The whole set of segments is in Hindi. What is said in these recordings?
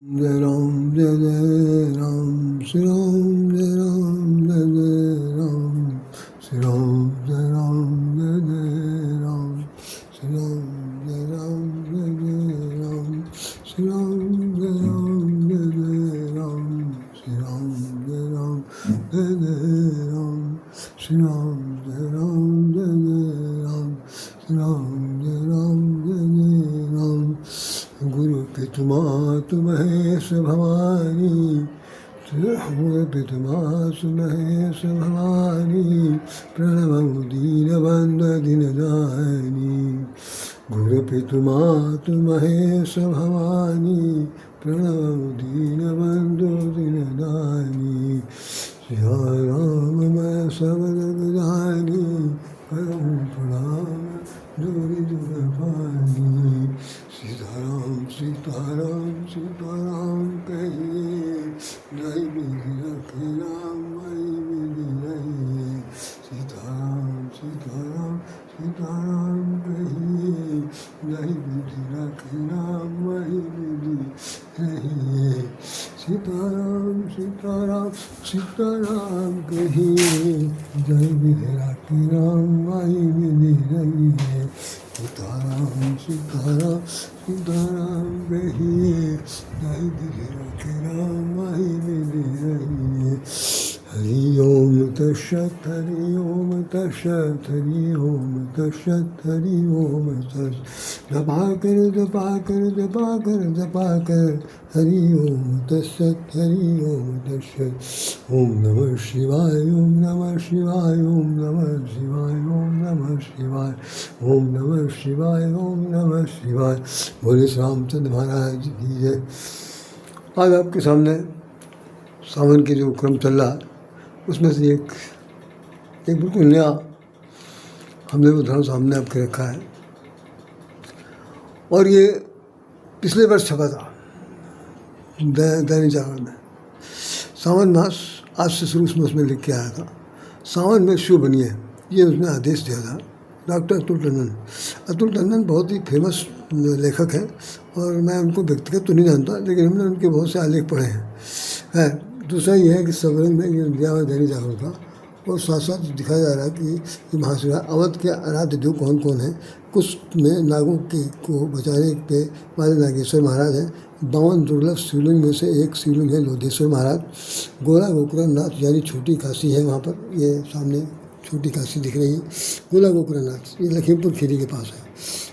जय राम जय जय राम श्री राम जय राम जय जय राम श्री राम जय राम जय जय राम श्री राम जय राम जय जय राम श्री राम जय राम जय जय राम श्री राम जय राम जय जय राम श्री राम जय राम जय जय राम श्री राम जय राम जय जय राम गुरु पितु मातु महेश भवानी गुरु पितु मातु महेश भवानी प्रणमं दीनबन्धु दीनदायिनी गुरु पितु मातु महेश भवानी प्रणमं दीनबन्धु दीनदायिनी जय राम मैं सबद बजानी करम प्रणाम दूरी दूर पानी सीताराम सीताराम सीताराम कहिए नहीं विधि रखे राम वही विधि नहीं सीताराम सीताराम सीताराम कहिए नहीं विधि रखे राम वही विधि नहीं सीताराम सीताराम सीताराम कहिए जय विधि रखे राम वही विधि नहीं है सीताराम सीताराम सीताराम कहिए जय विधि रखे राम वही विधि नहीं है हरि ओम तत्सत् हरि ओम तत्सत् हरि ओम तत्सत् हरि ओम तत्सत् जपा कर हरि ओम तत्सत् हरि ओम तत्सत् ओम नमः शिवाय ओम नमः शिवाय ओम नमः शिवाय ओम नमः शिवाय ओम नमः शिवाय ओम नमः शिवाय बोले श्री रामचंद्र महाराज की जय। आज आपके सामने सावन के जो क्रम चल रहा है उसमें से एक बिल्कुल नया हमने उदाहरण सामने आपके रखा है और ये पिछले वर्ष छपा था दैनिक जागरण में। सावन मास आज से शुरू उसमें लिख के आया था सावन में शिव बनिए, ये उसने आदेश दिया था। डॉक्टर अतुल टंडन बहुत ही फेमस लेखक हैं और मैं उनको व्यक्तिगत तो नहीं जानता लेकिन हमने उनके बहुत से आलेख पढ़े हैं। दूसरा ये है कि सबरंग में ये दिया हुआ दैनिक जागरण का और साथ साथ दिखाया जा रहा है कि महाशिवरात्रि अवध के आराध्य देव कौन कौन है। कुछ में नागों को बचाने पे वाले नागेश्वर महाराज हैं। 52 दुर्लभ शिवलिंग में से एक शिवलिंग है लोधेश्वर महाराज। गोला गोकर्णनाथ यानी छोटी काशी है, वहाँ पर ये सामने छोटी काशी दिख रही है। गोला गोकर्णनाथ ये लखीमपुर खीरी के पास है।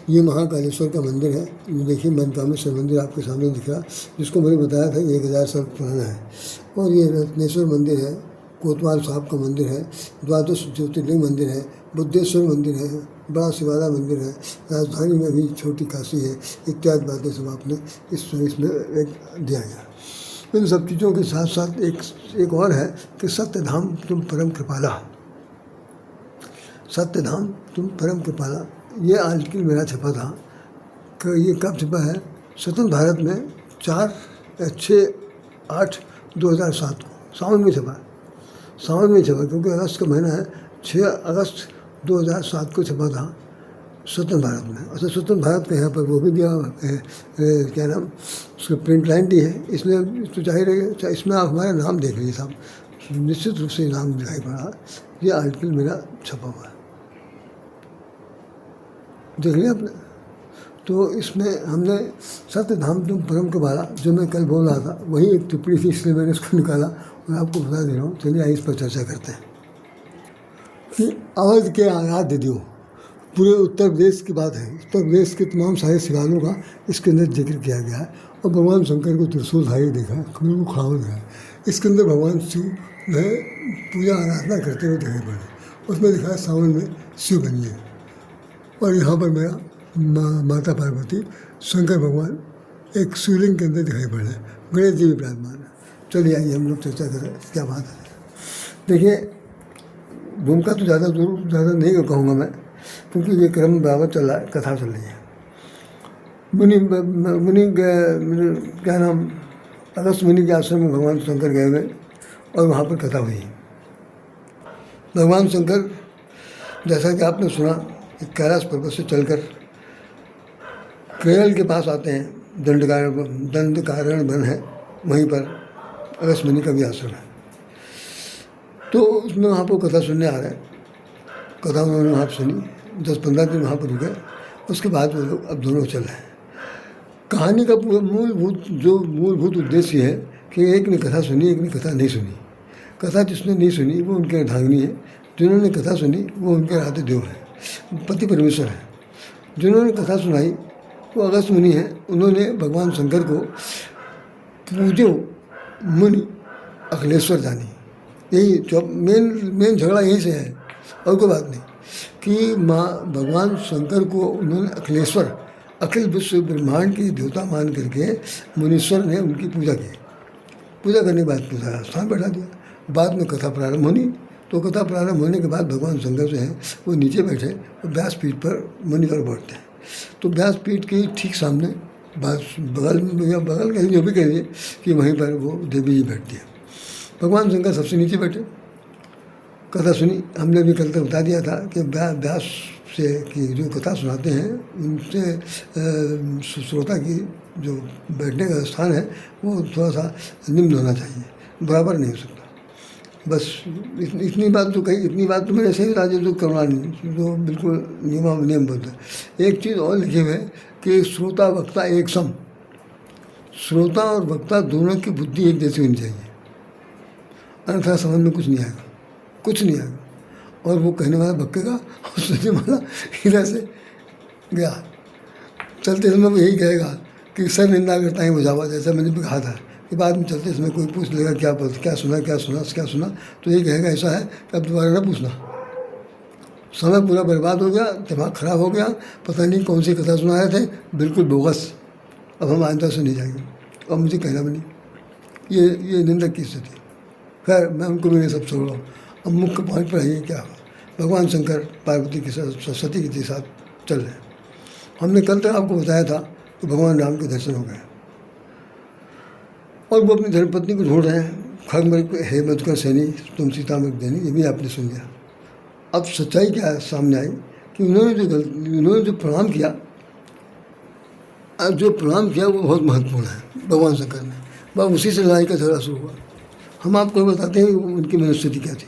ये महाकालेश्वर का मंदिर है, देखिए मनकामेश्वर मंदिर आपके सामने दिख रहा, जिसको मैंने बताया था 1000 साल पुराना है। और ये रत्नेश्वर मंदिर है, कोतवाल साहब का मंदिर है, द्वादश ज्योतिर्लिंग मंदिर है, बुद्धेश्वर मंदिर है, बड़ा शिवाला मंदिर है, राजधानी में भी छोटी काशी है, इत्यादि बातें सब आपने इसमें एक दिया गया। इन सब चीज़ों के साथ साथ एक और है कि सत्यधाम तुम परम कृपाला, सत्यधाम तुम परम कृपाला। ये आर्टिकल मेरा छपा था कि ये कब छपा है, स्वतंत्र भारत में 4/6/8/2007 को सावन में छपा क्योंकि अगस्त का महीना है। 6 अगस्त 2007 को छपा था स्वतंत्र भारत में। अच्छा, स्वतंत्र भारत का यहाँ पर वो भी दिया क्या नाम उसका प्रिंट लाइन दी है, इसलिए तो जाहिर है इसमें आप हमारा नाम देख लीजिए साहब, निश्चित रूप से नाम दिखाई पड़ा। ये आर्टिकल मेरा छपा हुआ है, देख लिया आपने। तो इसमें हमने सत्यधाम तुम परम कृपाला जो मैं कल बोल रहा था वही एक टिप्पणी थी, इसलिए मैंने इसको निकाला और आपको बता दे रहा हूँ। चलिए आइए इस पर चर्चा करते हैं कि अवध के आराध्य देव, पूरे उत्तर प्रदेश की बात है। उत्तर प्रदेश के तमाम सारे शिवालयों का इसके अंदर जिक्र किया गया है और भगवान शंकर को त्रिशूलधारी देखा है, खड़ू खड़ा हुआ देखा है। इसके अंदर भगवान शिव जो है पूजा आराधना करते हुए दिखाई पड़े। उसमें लिखा है सावन में शिव बनिए। और यहाँ पर मेरा माता पार्वती, शंकर भगवान एक शिवलिंग के अंदर दिखाई पड़ रहे हैं, गणेश जी भी विराजमान है। चलिए आइए हम लोग चर्चा करें क्या बात है। देखिए, भूमिका तो ज़्यादा नहीं कहूँगा मैं, क्योंकि ये क्रम बराबर चल रहा है, कथा चल रही है। मुनि क्या नाम अगस्त मुनि के आश्रम में भगवान शंकर गए हुए और वहाँ पर कथा हुई। भगवान शंकर जैसा कि आपने सुना कैलाश पर्वत से चलकर केरल के पास आते हैं दंडकारण्य वन है, वहीं पर अगस्त्यमुनि का भी आश्रम है। तो उसमें वहाँ पर कथा सुनने आ रहे हैं। कथा उन्होंने वहाँ पर सुनी, 10-15 दिन वहाँ पर रुके। उसके बाद वो लोग अब दोनों चल रहे हैं। कहानी का मूलभूत उद्देश्य है कि एक ने कथा सुनी, एक ने कथा नहीं सुनी। कथा जिसने नहीं सुनी वो उनके अर्धांगिनी है, जिन्होंने कथा सुनी वो उनके राधे देव हैं, पति परमेश्वर है। जिन्होंने कथा सुनाई वो अगस्त्य मुनि हैं। उन्होंने भगवान शंकर को पूजो मुनि अखिलेश्वर जानी। यही मेन झगड़ा यहीं से है, और कोई बात नहीं, कि भगवान शंकर को उन्होंने अखिलेश्वर, अखिल विश्व ब्रह्मांड की देवता मान करके मुनीश्वर ने उनकी पूजा की। पूजा करने के बाद पूजा स्थान बैठा दिया। बाद में कथा प्रारंभ होनी, तो कथा प्रारंभ होने के बाद भगवान शंकर जो है वो नीचे बैठे और व्यासपीठ पर मुनिवर बैठते हैं। तो व्यासपीठ के ठीक सामने बगल में या बगल कहीं जो भी कहिए कि वहीं पर वो देवी जी बैठती है। भगवान शंकर सबसे नीचे बैठे, कथा सुनी। हमने भी कल तक बता दिया था कि व्यास से कि जो कथा सुनाते हैं उनसे श्रोता की जो बैठने का स्थान है वो थोड़ा सा निम्न होना चाहिए, बराबर नहीं हो सकता। बस इतनी बात तो कही, इतनी बात तो मैंने सही राज्य जो करवा नहीं, जो बिल्कुल नियमबद्ध है। एक चीज़ और लिखी हुई है कि श्रोता वक्ता एक सम, श्रोता और वक्ता दोनों की बुद्धि एक जैसी होनी चाहिए, अन्यथा समझ में कुछ नहीं आएगा, कुछ नहीं आएगा। और वो कहने वाला बक्केगा और सुनने वाला इधर से गया। चलते समय वो यही कहेगा कि सर निंदा करता है बुझावा, जैसा मैंने भी कहा था कि बाद में चलते समय कोई पूछ लेगा क्या सुना, तो ये कहेगा ऐसा है कि अब दोबारा ना पूछना। समय पूरा बर्बाद हो गया, दिमाग खराब हो गया, पता नहीं कौन सी कथा सुना रहे थे, बिल्कुल बोगस। अब हम आइंदा से नहीं जाएंगे और मुझे कहना भी नहीं। ये निंदक की स्थिति। खैर मैं उनको भी सब छोड़ रहा हूँ। अब मुख्य पॉइंट पर आइए, क्या भगवान शंकर पार्वती के साथ, सती के साथ चल रहे हैं। हमने कल तक आपको बताया था कि भगवान राम के दर्शन हो गए और वो अपनी धर्मपत्नी को ढूंढ रहे हैं। खंग हे मधुकर सैनी तुम सीता में देनी, ये भी आपने सुन लिया। अब सच्चाई क्या है सामने आई कि उन्होंने जो प्रणाम किया, वो बहुत महत्वपूर्ण है भगवान शंकर ने। बस उसी से लड़ाई का झगड़ा शुरू हुआ। हम आपको बताते हैं उनकी मनस्थिति क्या थी।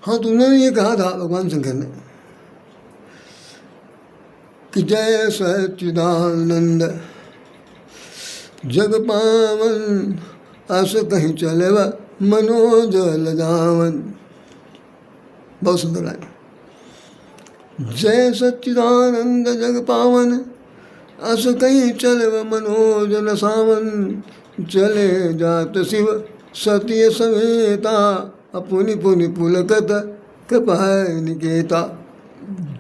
हाँ, तो उन्होंने ये कहा था भगवान शंकर ने कि जय सच्चिदानंद जग पावन, अस कहीं चले व मनोजल जावन। बहुत सुंदर लाइन। जय सच्चिदानंद जग पावन, अस कहीं चले व मनोजल सावन। चले जात शिव सत्य समेता, पुनि पुनि पुलकत कृपाय निकेता।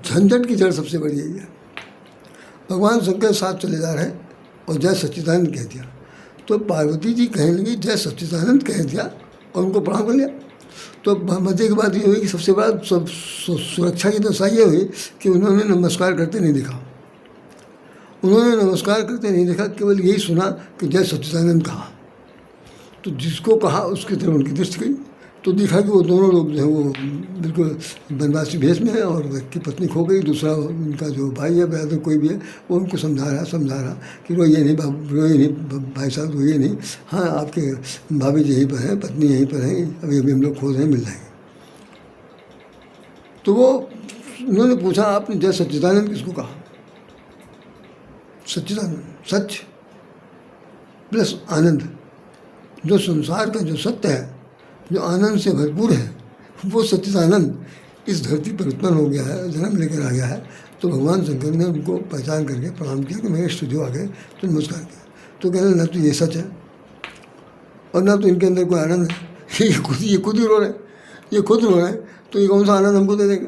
झंझट की जड़ सबसे बड़ी यही है। भगवान शंकर साथ चले जा रहे हैं और जय सच्चिदानंद कह दिया, तो पार्वती जी कहने लगी जय सच्चिदानंद कह दिया और उनको प्रणाम कर लिया। तो मजे की बात ये हुई कि सबसे बड़ा सुरक्षा की दशा ये हुई कि उन्होंने नमस्कार करते नहीं देखा। उन्होंने नमस्कार करते नहीं देखा, केवल यही सुना कि जय सच्चिदानंद कहा। तो जिसको कहा उसकी तरफ उनकी दृष्टि गई, तो देखा कि वो दोनों लोग जो है वो बिल्कुल बनवासी भेष में है और की पत्नी खो गई। दूसरा उनका जो भाई है ब्रदर कोई भी है वो उनको समझा रहा कि रोइए नहीं रोइए नहीं भाई साहब, रोइए नहीं। हाँ, आपके भाभी जी यहीं पर हैं, पत्नी यहीं पर हैं, अभी हम लोग खोज रहे हैं, मिल जाएंगे। तो वो उन्होंने पूछा आपने जय सच्चिदानंद किसको कहा? सच्चिदानंद सच प्लस आनंद, जो संसार का जो सत्य है, जो आनंद से भरपूर है, वो सच्चिदानंद इस धरती पर उत्पन्न हो गया है, जन्म लेकर आ गया है। तो भगवान शंकर ने उनको पहचान करके प्रणाम किया कि मेरे स्टूडियो आ गए, तो नमस्कार किया। तो कहने ना तो ये सच है और ना तो इनके अंदर कोई आनंद है। ये खुद ही रो रहे हैं, ये खुद रो रहे हैं, तो ये कौन सा आनंद हमको दे देंगे?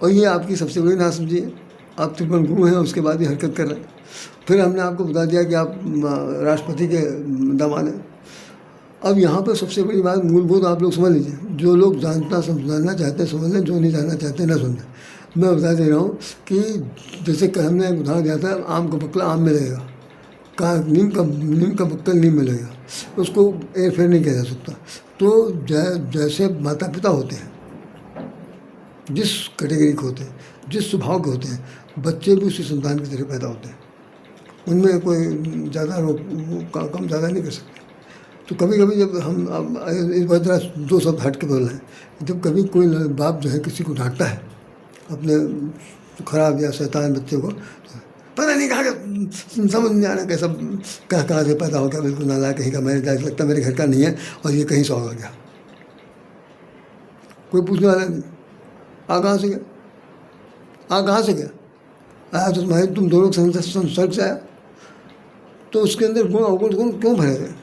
और ये आपकी सबसे बड़ी नासमझी है। आप त्रिभुवन गुरु हैं, उसके बाद ही हरकत कर रहे हैं। फिर हमने आपको बता दिया कि आप राष्ट्रपति के दामाद हैं। अब यहाँ पर सबसे बड़ी बात मूलभूत आप लोग समझ लीजिए, जो लोग जानना चाहते हैं समझ लें, जो नहीं जानना चाहते ना समझें। मैं बता दे रहा हूँ कि जैसे हमने एक उदाहरण दिया था, आम का बकला आम में लगेगा, कहा नीम का बक्कल नीम में लगेगा, उसको एक फेर नहीं किया जा सकता। तो जैसे माता पिता होते हैं, जिस कैटेगरी के होते हैं, जिस स्वभाव के होते हैं, बच्चे भी उसी संतान की तरह पैदा होते हैं। उनमें कोई ज़्यादा कम ज़्यादा नहीं कर सकते। तो कभी कभी जब हम इस बात जरा दो शब्द हट के बोल रहे हैं, जब कभी कोई बाप जो है किसी को डांटता है अपने खराब या शैतान बच्चे को, पता नहीं कहाँ का, समझ नहीं आना कैसा कहाँ से पैदा हो गया, बिल्कुल नालायक कहीं का, मेरे लगता मेरे घर का नहीं है और ये कहीं से हो गया, कोई पूछने वाला नहीं। आ कहाँ से गया, आया तो तुम्हारे तुम दोनों संसर्ग से आया, तो उसके अंदर गुण अवगुण क्यों भरे गए?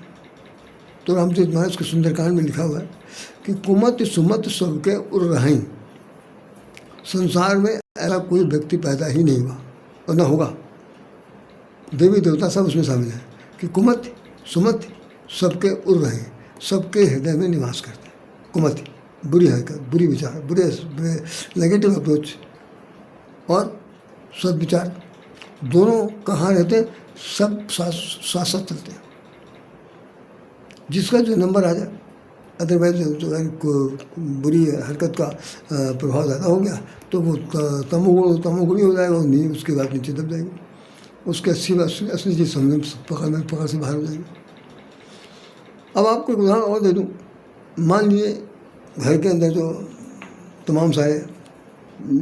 तो रामचरित मानस के सुंदरकांड में लिखा हुआ है कि कुमत सुमत सबके उर रहीं। संसार में ऐसा कोई व्यक्ति पैदा ही नहीं हुआ और न होगा, देवी देवता सब उसमें शामिल हैं, कि कुमत सुमत सबके उर रहीं, सबके हृदय में निवास करते हैं। कुमत बुरी हरकत, बुरी विचार, बुरे नेगेटिव अप्रोच और सद्विचार, दोनों कहाँ रहते हैं? सब साथ चलते हैं। जिसका जो नंबर आ जाए, अदरवाइज जो बुरी हरकत का प्रभाव ज़्यादा हो गया तो वो तमोगुणी हो जाएगा, और नहीं उसके बाद नीचे दब जाएगी, उसके असली चीज़ समझ पकड़ से बाहर हो जाएगी। अब आपको एक उदाहरण और दे दूँ। मान लीजिए घर के अंदर जो तमाम सारे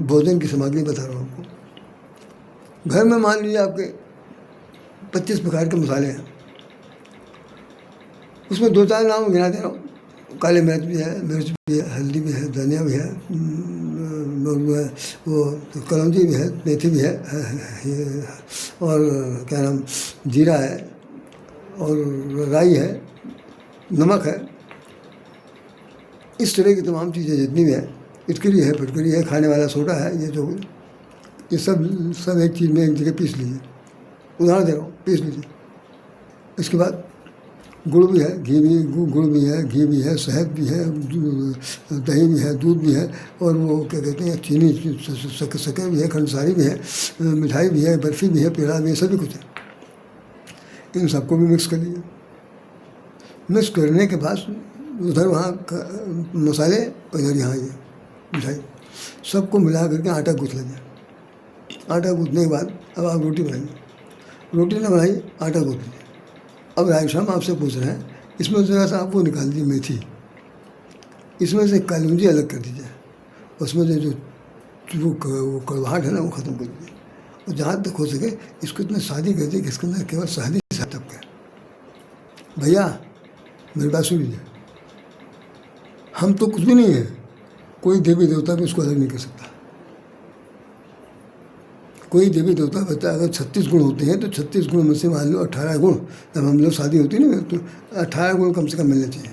भोजन की सामग्री बता रहा हूँ आपको। घर में मान लीजिए आपके 25 प्रकार के मसाले हैं, उसमें 2-4 नाम गिना दे रहा हूँ। काली मिर्च भी है, हल्दी भी है, धनिया भी है, वो कलौंजी भी है, मेथी भी है, और क्या नाम जीरा है, और राई है, नमक है। इस तरह की तमाम चीज़ें जितनी भी है, इटकरी है, फिटकरी है, खाने वाला सोडा है, ये सब एक चीज़ में एक जगह पीस लीजिए। उदाहरण दे रहा हूँ, पीस लीजिए। इसके बाद गुड़ भी है, गुड़ भी है, घी भी है, शहद भी है, दही भी है, दूध भी है, और वो क्या कहते हैं चीनी, शक्कर भी है, खंडसारी भी है, मिठाई भी है, बर्फ़ी भी है, पेड़ा भी है, सभी कुछ है। इन सबको भी मिक्स कर लीजिए। मिक्स करने के बाद उधर वहाँ मसाले, इधर यहाँ ये मिठाई, सबको मिला करके आटा गूँथ लीजिए। आटा गूँथने के बाद अब आप रोटी बनाइए। रोटी ना बनाई, आटा गूँथ लीजिए। अब राय साहब आपसे पूछ रहे हैं, इसमें ज़रा सा आप वो निकाल दीजिए मेथी, इसमें से कलौंजी अलग कर दीजिए, उसमें जो वो कड़वाहट है ना वो ख़त्म कर दीजिए, और जहाँ तक हो सके इसको इतना शादी कर दीजिए कि इसके अंदर केवल शहद ही शहद तक है। भैया मेरी बात सुन लीजिए, हम तो कुछ भी नहीं है, कोई देवी देवता भी उसको अलग नहीं कर सकता। कोई देवी देवता बता, अगर 36 गुण होते हैं तो 36 गुण में से मान लो 18 गुण, जब हम लोग शादी होती है ना तो 18 गुण कम से कम मिलने चाहिए,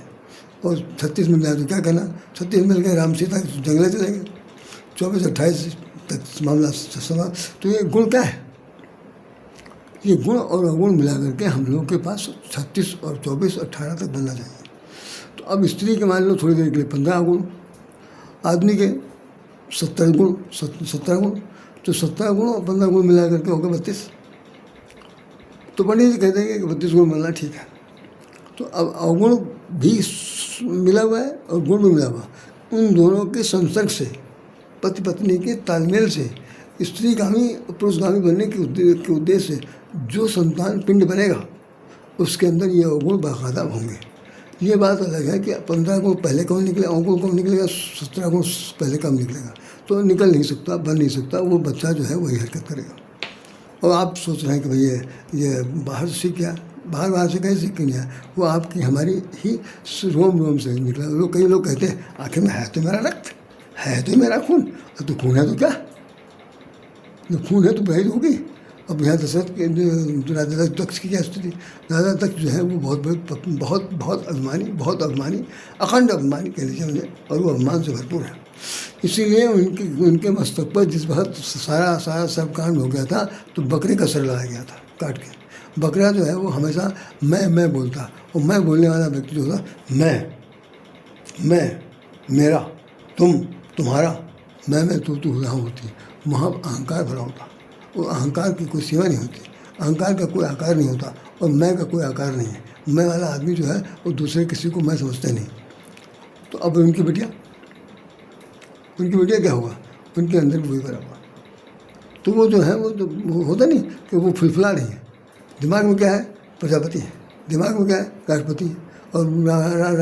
और 36 मिल जाए तो क्या करना, 36 मिल गए, राम सीता जंगले चले गए, 24-28 तक मामला समा। तो ये गुण क्या है? ये गुण और अवगुण मिला करके हम लोगों के पास 36 और 24 18 तक बनना चाहिए। तो अब स्त्री के मान लो थोड़ी देर के लिए 15 गुण, आदमी के 17 गुण, तो 17 गुण और 15 गुण मिला करके होगा 32। तो पंडित जी कहते हैं कि 32 गुण मिलना ठीक है। तो अब अवगुण भी मिला हुआ है और गुण भी मिला हुआ, उन दोनों के संसर्ग से, पति पत्नी के तालमेल से, स्त्रीगामी और पुरुषगामी बनने के उद्देश्य से जो संतान पिंड बनेगा उसके अंदर ये अवगुण बाकायदा होंगे। ये बात अलग है कि 15 गुण पहले कौन निकले, अवगुण कौन निकलेगा, 17 गुण पहले कम निकलेगा, तो निकल नहीं सकता, बन नहीं सकता। वो बच्चा जो है वही हरकत करेगा। और आप सोच रहे हैं कि भाई ये बाहर से सीख गया, बाहर से कैसे सीख गया? वो आपकी हमारी ही रोम से निकला। कई लोग कहते हैं आखिर में है तो मेरा रक्त, है तो मेरा खून, तो खून है तो क्या, जो खून है तो बहरी होगी। अब यहाँ दशरथ के राजा दक्ष की क्या स्थिति, राजा दक्ष जो है वो बहुत अभिमानी, अखंड अभिमानी कह लीजिए उन्हें, और वो अभिमान से भरपूर है। इसीलिए उनके उनके मस्तक पर जिस वक्त सारा सब कांड हो गया था तो बकरे का सर लगाया गया था काट के। बकरा जो है वो हमेशा मैं बोलता, और मैं बोलने वाला व्यक्ति जो था मैं, मेरा, तुम, तुम्हारा, मैं तू यहाँ होती, वहाँ अहंकार भरा होता। वो अहंकार की कोई सीमा नहीं होती, अहंकार का कोई आकार नहीं होता, और मैं का कोई आकार नहीं है। मैं वाला आदमी जो है वो दूसरे किसी को मैं समझते नहीं। तो अब उनकी बिटिया क्या होगा, उनके अंदर भी वही भरा हुआ। तो वो जो है वो होता नहीं कि वो फुलफुला रही है। दिमाग में क्या है, प्रजापति है, दिमाग में क्या है, राष्ट्रपति है, और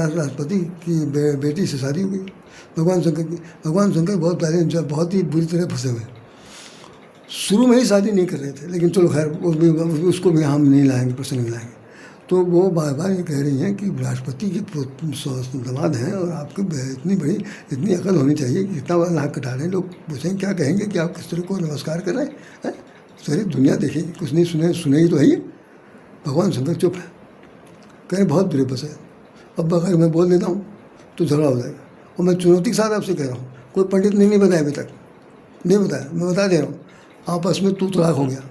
राष्ट्रपति की बेटी से शादी हो गई भगवान शंकर की। भगवान शंकर बहुत पहले बहुत ही बुरी तरह फंसे हुए, शुरू में ही शादी नहीं कर रहे थे, लेकिन चलो खैर उसको भी हम नहीं लाएंगे, प्रसंग नहीं लाएंगे। तो वो बार बार ये कह रही हैं कि राष्ट्रपति के दामाद हैं और आपकी इतनी अकल होनी चाहिए कि इतना बड़ा नाक कटा रहे हैं। लोग पूछेंगे क्या कहेंगे कि आप किस तरह को नमस्कार कर रहे हैं। सारी दुनिया देखेगी, कुछ नहीं सुने ही तो है ये। भगवान शंकर चुप है, कह रहे बहुत बुरे बस है। अब अगर मैं बोल देता हूँ तो झगड़ा हो जाएगा, और मैं चुनौती के साथ आपसे कह रहा हूँ, कोई पंडित ने नहीं बताया अभी तक, नहीं बताया, मैं बता दे रहा हूँ। आपस में तू तड़ाक हो गया,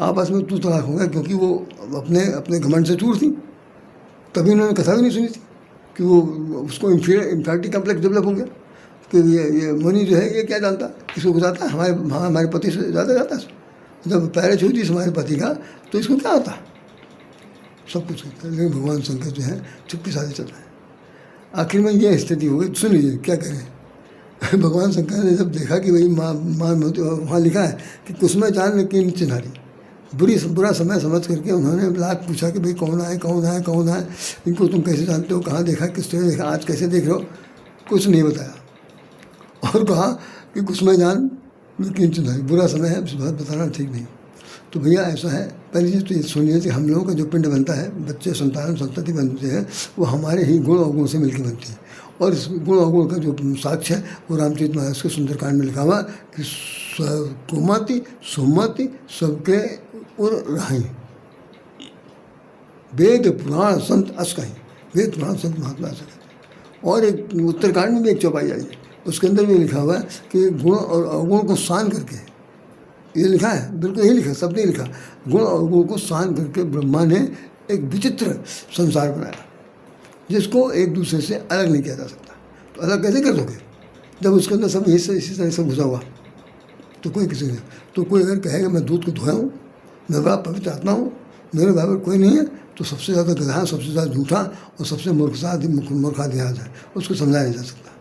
आपस में तू तड़ाक हो गया, क्योंकि वो अपने घमंड से चूर थी। तभी उन्होंने कथा भी नहीं सुनी थी कि वो उसको इंफिनिटी कम्प्लेक्स डेवलप हो गया कि ये मुनि जो है ये क्या जानता, किसको गुजारता, हमारे पति से ज़्यादा जाता है। जब पैर छूती हमारे पति का तो इसको क्या होता, सब कुछ होता है। लेकिन भगवान शंकर जो है चुप्पी साधे चल रहे हैं। आखिर में ये स्थिति हो गई। सुन लीजिए क्या करें। भगवान शंकर ने जब देखा कि भाई वहाँ लिखा है कि कुसुम जान में किन चिन्हारी, बुरा समय समझ करके उन्होंने लाख पूछा कि भाई कौन है, इनको तुम कैसे जानते हो, कहाँ देखा, किस तरह देखा, आज कैसे देख रहे हो, कुछ नहीं बताया। और कहा कि कुसुम जान में किन चिन्हारी, बुरा समय है, बताना ठीक नहीं। तो भैया ऐसा है, पहली चीज़ तो ये सुनिए कि हम लोगों का जो पिंड बनता है, बच्चे संतति बनते हैं, वो हमारे ही गुण अवगुण से मिलकर बनती है। और इस गुण अवगुण का जो साक्ष्य है वो रामचरितमानस के सुंदरकांड में लिखा हुआ कि कुमाती सुमति सबके उर रही, वेद पुराण संत अस कहीं, वेद पुराण संत महात्मा ऐसा कहते हैं। और एक उत्तरकांड में भी एक चौपाई आई है, उसके अंदर भी लिखा हुआ है कि गुण और अवगुण को शान करके, ये लिखा है, बिल्कुल यही लिखा, सब नहीं लिखा, गुण और अवगुण को शान करके ब्रह्मा ने एक विचित्र संसार बनाया जिसको एक दूसरे से अलग नहीं किया जा सकता। तो अलग कैसे कर दोगे जब उसके अंदर सब इसी तरह से घुसा हुआ। तो कोई किसी ने, तो कोई अगर कहेगा मैं दूध को धोया हूँ, मैं बड़ा पवित्र आत्मा हूँ, मेरे बराबर कोई नहीं है, तो सबसे ज़्यादा गधा, सबसे ज़्यादा झूठा और सबसे मूर्खाधियाज है, उसको समझाया नहीं जा सकता।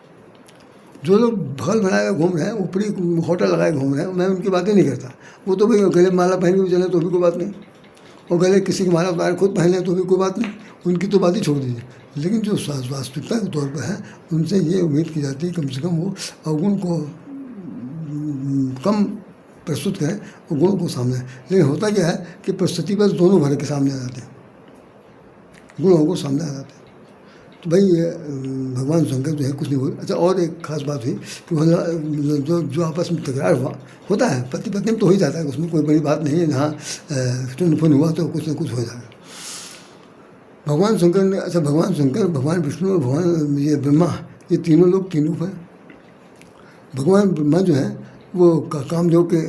जो लोग भगल बनाए घूम रहे हैं, ऊपरी होटल लगाए घूम रहे हैं, मैं उनकी बातें नहीं करता। वो तो भाई गले माला पहन के चले तो भी कोई बात नहीं, और गले किसी की माला उतार खुद पहन लें तो भी कोई बात नहीं, उनकी तो बात ही छोड़ दीजिए। लेकिन जो वास्तविकता के तौर पर है, उनसे ये उम्मीद की जाती है कम से कम वो अवगुण को कम प्रस्तुत करें और गुण को सामने। लेकिन होता क्या है कि परिस्थिति बस दोनों भर के सामने आ जाते हैं, गुणों को सामने आ जाते हैं। तो भाई ये भगवान शंकर जो है कुछ नहीं बोले। अच्छा, और एक खास बात हुई कि जो आपस में तकरार होता है, पति पत्नी में तो हो ही जाता है, उसमें कोई बड़ी बात नहीं है। जहाँ टुनफुन हुआ तो कुछ न कुछ हो जाएगा। भगवान शंकर ने, अच्छा भगवान शंकर, भगवान विष्णु और भगवान ये ब्रह्मा, ये तीनों लोग तीन रूप हैं। भगवान ब्रह्मा जो है वो कामदेव के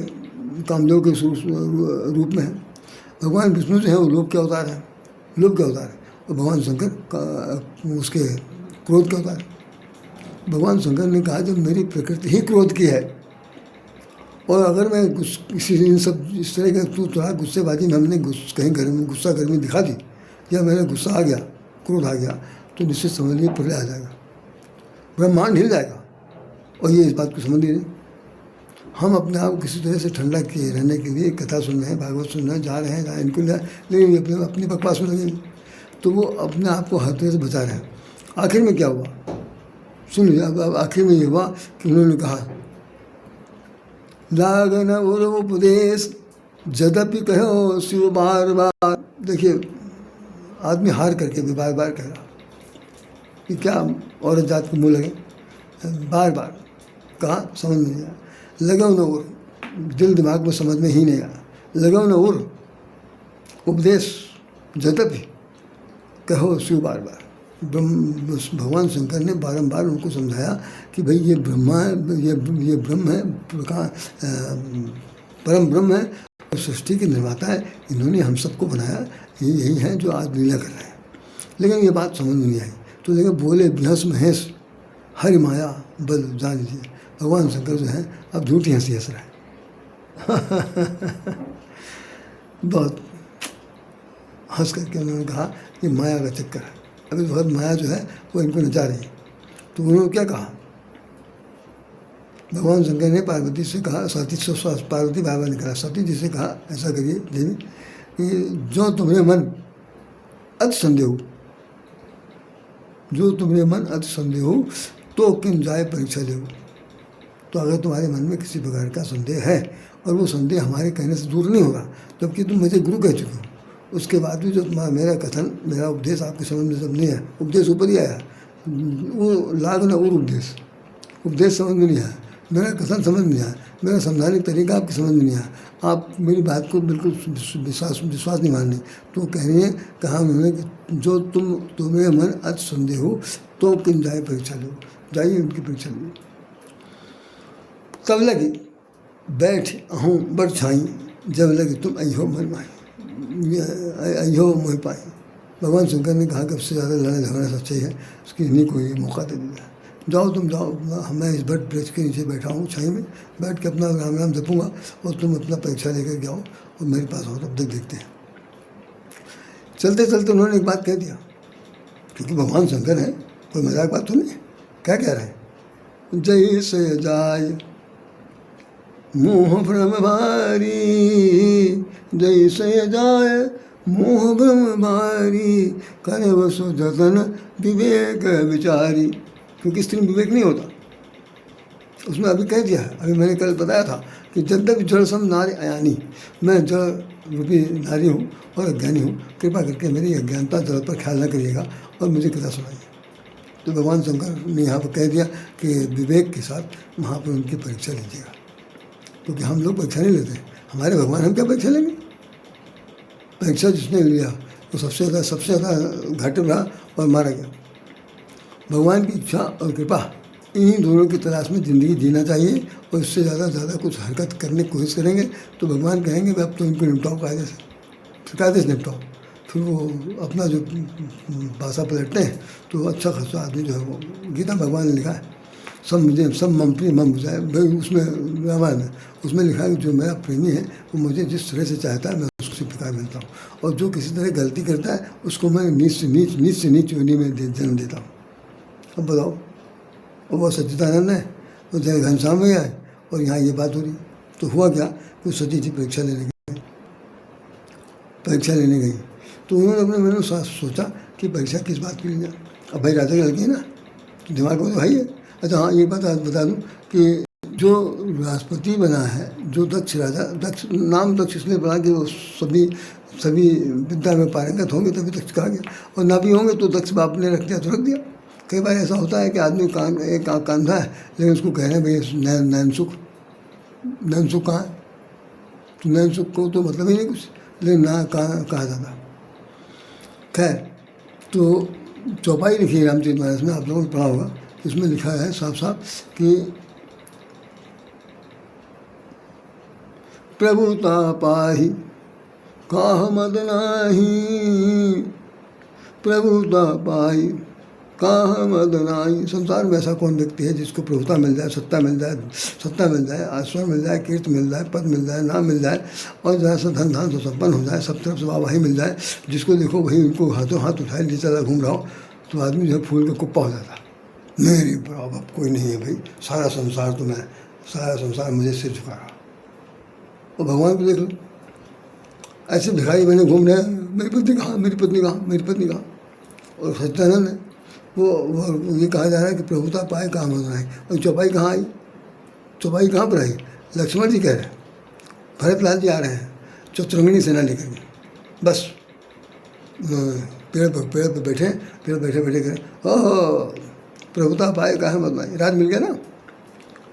रूप में है। भगवान विष्णु जो है वो लोक के अवतार है, और भगवान शंकर उसके क्रोध के अवतार है। भगवान शंकर ने कहा जब मेरी प्रकृति ही क्रोध की है, और अगर मैं किसी इन सब इस तरह के तू थोड़ा गुस्सेबाजी में हमने कहीं घर में गुस्सा गर्मी दिखा दी, या मेरा गुस्सा आ गया, क्रोध आ गया, तो निश्चित समझ लीजिए प्रलय आ जाएगा, ब्रह्मांड हिल जाएगा। और ये इस बात को समझ लीजिए। हम अपने आप को किसी तरह से ठंडा किए रहने के लिए कथा सुन रहे हैं, भागवत सुन रहे हैं, जा रहे हैं जहाँ इनको लेकिन अपनी बकवास में लगेंगे, तो वो अपने आप को हर तरह से बचा रहे हैं। आखिर में क्या हुआ सुन लीजिए। अब आखिर में ये हुआ कि उन्होंने कहा लागन उपदेश जदपि कहो शिव बार बार। देखिए आदमी हार करके भी बार बार कह रहा कि क्या औरत जात को मुँह लगे, बार बार कहा, समझ में नहीं आया। लगाओ न उर, दिल दिमाग में समझ में ही नहीं आया। लगाओ न उर उपदेश जदपि कहो शिव बार बार, भगवान शंकर ने बारंबार उनको समझाया कि भाई ये ब्रह्मा है, ये ब्रह्म है, परम ब्रह्म है, सृष्टि के निर्माता है, इन्होंने हम सबको बनाया, ये यही है जो आज लीला कर रहे हैं। लेकिन ये बात समझ में नहीं आई, तो देखा बोले बिहस महेश हरि माया बल जान लीजिए। भगवान शंकर जो है अब झूठी हंसी हंस रहा है। बहुत हंस करके उन्होंने कहा कि माया का चक्कर है, अभी बहुत माया जो है वो इनको नचा रही है। तो उन्होंने क्या कहा, भगवान शंकर ने पार्वती से कहा, पार्वती बाबा ने कहा सती जी से कहा, ऐसा करिए देवी कि जो तुम्हें मन अति संदेह हो, जो तुम्हें मन अति संदेह हो तो किन जाए परीक्षा ले। तो अगर तुम्हारे मन में किसी प्रकार का संदेह है और वो संदेह हमारे कहने से दूर नहीं होगा, जबकि तुम मुझे गुरु कह चुके हो, उसके बाद भी जो मेरा कथन, मेरा उपदेश आपके समझ में सब नहीं है, उपदेश ऊपर ही आया, वो लाग ना और उपदेश समझ में नहीं आया, मेरा कथन समझ में नहीं आया, मेरा समझाने का तरीका आपकी समझ में नहीं आया, आप मेरी बात को बिल्कुल विश्वास नहीं मान रहे। तो कह रही है, कहा उन्होंने कि जो तुम्हें मन अति संदेह हो तो किन जाए परीक्षा लो, जाइए उनकी परीक्षा लो। तब लगी बैठ अहूँ बड़ छाई, जब लगी तुम अयो मन माई, अयो मोह पाई। भगवान शंकर ने कहा कि सबसे ज़्यादा लड़ाई झगड़ा सच्चाई है, उसकी इन्हीं को ये मौका दे दिया। जाओ तुम जाओ, मैं इस बट वृक्ष के नीचे बैठा हूँ छाई में, बैठ के अपना राम राम जपूँगा और तुम अपना परीक्षा लेकर के आओ और मेरे पास हो, तब तक देखते हैं। चलते चलते उन्होंने एक बात कह दिया, क्योंकि भगवान शंकर है, कोई मजाक बात तो नहीं है। क्या कह रहे हैं, जय से जाय मोह भ्रम भारी, जय से जाय मोह भ्रम भारी, करे वसु जतन विवेक विचारी। क्योंकि स्त्री में विवेक नहीं होता, उसमें अभी कह दिया है, अभी मैंने कल बताया था कि जब जड़ सम नारी अयानी, मैं जड़ रूपी नारी हूँ और अज्ञानी हूँ, कृपा करके मेरी अज्ञानता जड़ पर ख्याल न करिएगा और मुझे कथा सुनाइए। तो भगवान शंकर ने यहाँ पर कह दिया कि विवेक के साथ वहाँ पर उनकी परीक्षा लीजिएगा, क्योंकि हम लोग परीक्षा नहीं लेते, हमारे भगवान हम क्या परीक्षा लेंगे। परीक्षा जिसने लिया वो सबसे ज़्यादा घाटे में रहा और मारा गया। भगवान की इच्छा और कृपा, इन्हीं दोनों की तलाश में ज़िंदगी जीना चाहिए, और इससे ज़्यादा कुछ हरकत करने की कोशिश करेंगे तो भगवान कहेंगे कि अब तो इनको निपटाओ कायदे से, फिर कायदे से निपटाओ। फिर वो अपना जो पासा पलटते हैं तो अच्छा खासा आदमी जो है वो, गीता भगवान ने लिखा है, सब मम प्रिय मम बुझाए, भाई उसमें रामायण है, उसमें लिखा है कि जो मेरा प्रेमी है वो मुझे जिस तरह से चाहता है मैं उसको उसी प्रकार मिलता हूँ, और जो किसी तरह गलती करता है उसको मैं नीच से नीच योनि में जन्म देता हूँ। अब बताओ, और वो सच्चिदानंद है, वो जय घनश्याम में आए और यहाँ ये बात हो रही। तो हुआ क्या कि सती जी परीक्षा लेने गई, तो उन्होंने अपने मन में सोचा कि परीक्षा किस बात के लिए। अब भाई राजा की लड़की है ना, तो दिमाग में तो भाई है। अच्छा हाँ, ये बात बता दूँ कि जो राष्ट्रपति बना है, जो दक्ष राजा, दक्ष नाम दक्ष इसलिए बना कि वो सभी विद्या में पारंगत होंगे तभी दक्ष कहा गया, और ना भी होंगे तो दक्ष बाप ने रख दिया तो रख दिया। कई बार ऐसा होता है कि आदमी एक कांधा है लेकिन उसको कह रहे हैं भाई नैन सुख कहाँ है, तो नैन सुख को तो मतलब ही नहीं कुछ, लेकिन ना कहा जाता। खैर, तो चौपाई लिखी है रामचरित मानस में, आप लोगों ने पढ़ा होगा, इसमें लिखा है साफ कि प्रभुता पाही काह मद नाही, प्रभुता पाही काह मद नाही। संसार में ऐसा कौन व्यक्ति है जिसको प्रभुता मिल जाए, सत्ता मिल जाए, आश्रय मिल जाए, कीर्ति मिल जाए, पद मिल जाए, नाम मिल जाए, और जरा सा धन धान से संपन्न हो जाए, सब तरफ से वाहवाही मिल जाए, जिसको देखो वही उनको हाथों हाथ उठाए ले चला घूम रहा हो, तो आदमी जो है फूल का कुप्पा हो जाता। मेरी बराबर कोई नहीं है भाई, सारा संसार मुझे सिर झुका रहा। और भगवान को देख लो, ऐसे भिखारी बने घूम रहे हैं, मेरी पत्नी कहाँ। और सच्चिदानंद है, वो ये कहा जा रहा है कि प्रभुता पाए काम होना है। और चौपाई कहाँ आई, चौपाई कहाँ पर आई, लक्ष्मण जी कह रहे हैं, भरत लाल जी आ रहे हैं चतुरंगिणी सेना लेकर के, बस पेड़ पर बैठे करें, ओह प्रभुता पाए काहे मत पाए, राज मिल गया ना।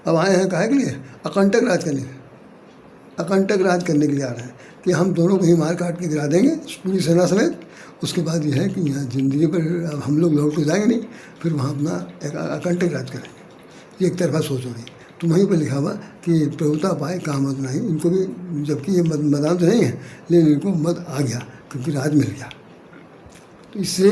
अब आए हैं काहे के लिए, अकंटक राज करने के लिए आ रहे हैं। कि हम दोनों को ही मार काट के गिरा देंगे पूरी सेना समेत। उसके बाद यह है कि यहाँ ज़िंदगी पर अब हम लोग लौट के जाएंगे नहीं, फिर वहाँ अपना एक अकंटक राज करेंगे। ये एक तरफा सोच हो रही। तो वहीं पर लिखा हुआ कि प्रभुता पाए काम मत नहीं, इनको भी, जबकि ये मतदान तो नहीं है लेकिन इनको मत आ गया क्योंकि राज मिल गया। तो इससे